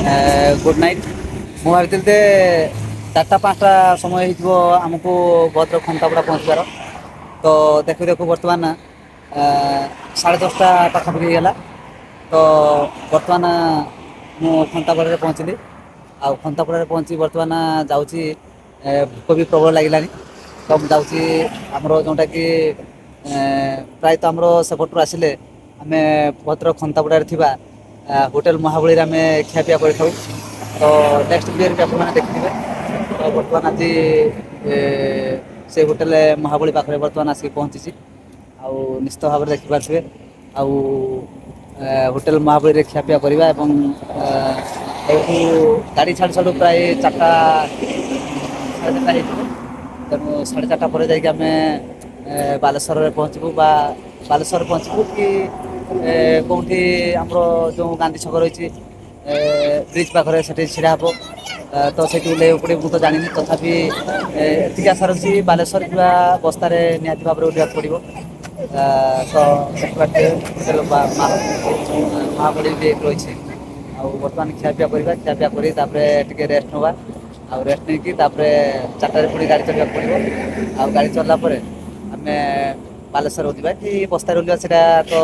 Good night. ମୁଁ ଭାବିଥିଲି ଯେ 4ଟା 5ଟା ସମୟ ହେଇଯିବ ଆମକୁ ଭଦ୍ରକ ଖନ୍ତାପଡ଼ା ପହଞ୍ଚିବାର। ତ ଦେଖୁ ଦେଖୁ ବର୍ତ୍ତମାନ 10:30 ପାଖାପାଖି ହେଇଗଲା। ତ ବର୍ତ୍ତମାନ ମୁଁ ଖନ୍ତାପଡ଼ାରେ ପହଞ୍ଚିଲି। ଆଉ ଖନ୍ତାପଡ଼ାରେ ପହଞ୍ଚି ବର୍ତ୍ତମାନ ଯାଉଛି, ଭୋକ ବି ପ୍ରବଳ ଲାଗିଲାଣି। ତ ମୁଁ ଯାଉଛି ଆମର ଯେଉଁଟାକି ପ୍ରାୟତଃ ଆମର ସେପଟରୁ ଆସିଲେ ଆମେ ଭଦ୍ରକ ଖନ୍ତାପଡ଼ାରେ ଥିବା ହୋଟେଲ ମହାବଳୀରେ ଆମେ ଖିଆପିଆ କରିଥାଉ। ତ ନେକ୍ସଟ ଭିଡ଼ିଓରେ ବି ଆପଣମାନେ ଦେଖିଥିବେ। ତ ବର୍ତ୍ତମାନ ଆଜି ସେ ହୋଟେଲ ମହାବଳୀ ପାଖରେ ବର୍ତ୍ତମାନ ଆସିକି ପହଞ୍ଚିଛି। ଆଉ ନିଶ୍ଚିତ ଭାବରେ ଦେଖିପାରୁଥିବେ। ଆଉ ହୋଟେଲ ମହାବଳୀରେ ଖିଆପିଆ କରିବା ଏବଂ ଏଇଠୁ ଗାଡ଼ି ଛାଡ଼ୁ ଛାଡ଼ୁ ପ୍ରାୟ 4ଟା 4:30 ହେଇଯିବ। ତେଣୁ 4:30 ପରେ ଯାଇକି ଆମେ ବାଲେଶ୍ୱରରେ ପହଞ୍ଚିବୁ ବା ବାଲେଶ୍ୱରରେ ପହଞ୍ଚିବୁ କି କେଉଁଠି ଆମର ଯେଉଁ ଗାନ୍ଧୀ ଛକ ରହିଛି ବ୍ରିଜ୍ ପାଖରେ ସେଠି ଛିଡ଼ା ହେବ। ତ ସେଇଠି ଓହ୍ଲାଇବାକୁ ପଡ଼ିବ। ମୁଁ ତ ଜାଣିନି, ତଥାପି ଏତିକି ଆଶା ରଖିଛି ବାଲେଶ୍ୱର କିମ୍ବା ବସ୍ତାରେ ନିହାତି ଭାବରେ ଓହ୍ଲାଇବାକୁ ପଡ଼ିବ। ତ ଦେଖିପାରୁଥିବେ ହୋଟେଲ ମହାବଳୀ ବି ରହିଛି। ଆଉ ବର୍ତ୍ତମାନ ଖିଆପିଆ କରିବା, ଖିଆପିଆ କରି ତାପରେ ଟିକେ ରେଷ୍ଟ ନେବା। ଆଉ ରେଷ୍ଟ ନେଇକି ତାପରେ 4ଟାରେ ପୁଣି ଗାଡ଼ି ଚଲେଇବାକୁ ପଡ଼ିବ। ଆଉ ଗାଡ଼ି ଚଲିଲା ପରେ ଆମେ ବାଲେଶ୍ୱର ଯିବା କି ବସ୍ତାରେ ଓହ୍ଲାଇବା ସେଇଟା ତ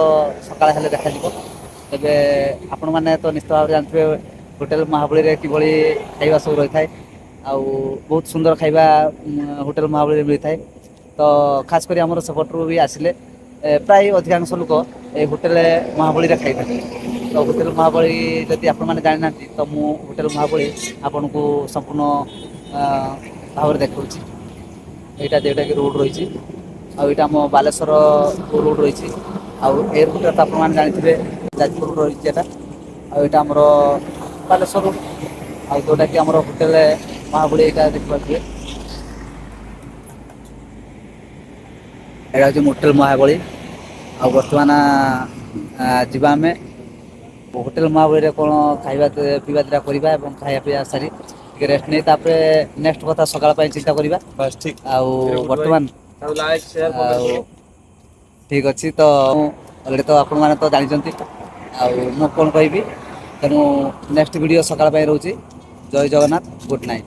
ସକାଳେ ହେଲେ ଦେଖାଯିବ। ତେବେ ଆପଣମାନେ ତ ନିଶ୍ଚିତ ଭାବରେ ଜାଣିଥିବେ ହୋଟେଲ ମହାବଳୀରେ କିଭଳି ଖାଇବା ସବୁ ରହିଥାଏ। ଆଉ ବହୁତ ସୁନ୍ଦର ଖାଇବା ହୋଟେଲ ମହାବଳୀରେ ମିଳିଥାଏ। ତ ଖାସ୍ କରି ଆମର ସେପଟରୁ ବି ଆସିଲେ ପ୍ରାୟ ଅଧିକାଂଶ ଲୋକ এই ହୋଟେଲ ମହାବଳୀରେ ଖାଇଥାନ୍ତି। ତ ହୋଟେଲ ମହାବଳୀ ଯଦି ଆପଣମାନେ ଜାଣିନାହାନ୍ତି ତ ମୁଁ ହୋଟେଲ ମହାବଳୀ ଆପଣଙ୍କୁ ସମ୍ପୂର୍ଣ୍ଣ ଭାବରେ ଦେଖାଉଛି। ଏଇଟା ଯେଉଁଟାକି ରୋଡ଼ ରହିଛି। ଆଉ ଏଇଟା ଆମ ବାଲେଶ୍ୱର ରୋଡ଼ ରହିଛି। ଆଉ ଏୟାରପୋର୍ଟଟା ତ ଆପଣମାନେ ଜାଣିଥିବେ ଯାଜପୁର ରହିଛି ଏଇଟା। ଆଉ ଏଇଟା ଆମର ବାଲେଶ୍ୱର ରୋଡ଼। ଆଉ ଯେଉଁଟାକି ଆମର ହୋଟେଲ ମହାବଳୀ ଏଇଟା ଦେଖିପାରୁଥିବେ। ଏଇଟା ହେଉଛି ମୋଟେଲ ମହାବଳୀ। ଆଉ ବର୍ତ୍ତମାନ ଯିବା ଆମେ ହୋଟେଲ ମହାବଳୀରେ କ'ଣ ଖାଇବା ପିଇବା ଦିଟା କରିବା ଏବଂ ଖାଇବା ପିଇବା ସାରି ଟିକେ ରେଷ୍ଟ ନେଇ ତାପରେ ନେକ୍ସଟ କଥା ସକାଳ ପାଇଁ ଚିନ୍ତା କରିବା। ଆଉ ବର୍ତ୍ତମାନ ଠିକ୍ ଅଛି। ତ ଅଲରେଡ଼ି ତ ଆପଣମାନେ ତ ଜାଣିଛନ୍ତି। ଆଉ ମୁଁ କ'ଣ କହିବି, ତେଣୁ ନେକ୍ସଟ ଭିଡ଼ିଓ ସକାଳ ପାଇଁ ରହୁଛି। ଜୟ ଜଗନ୍ନାଥ, ଗୁଡ୍ ନାଇଟ୍।